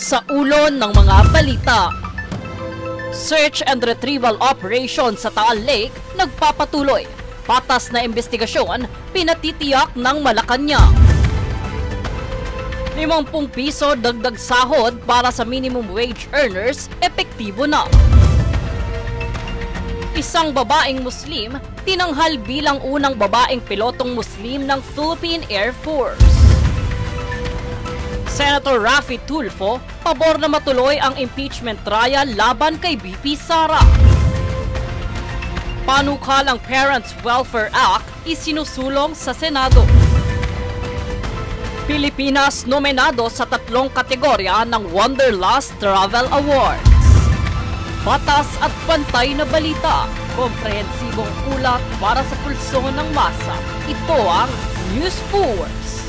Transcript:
Sa ulo ng mga balita. Search and retrieval operation sa Taal Lake nagpapatuloy. Patas na investigasyon pinatitiyak ng Malacanang. 50 piso dagdag sahod para sa minimum wage earners epektibo na. Isang babaeng Muslim tinanghal bilang unang babaeng pilotong Muslim ng Philippine Air Force. Senator Raffy Tulfo, pabor na matuloy ang impeachment trial laban kay BP Sara. Panukalang Parents Welfare Act isinusulong sa Senado. Pilipinas nominado sa 3 kategorya ng Wanderlust Travel Awards. Patas at pantay na balita, komprehensibong ulat para sa pulso ng masa. Ito ang News Force.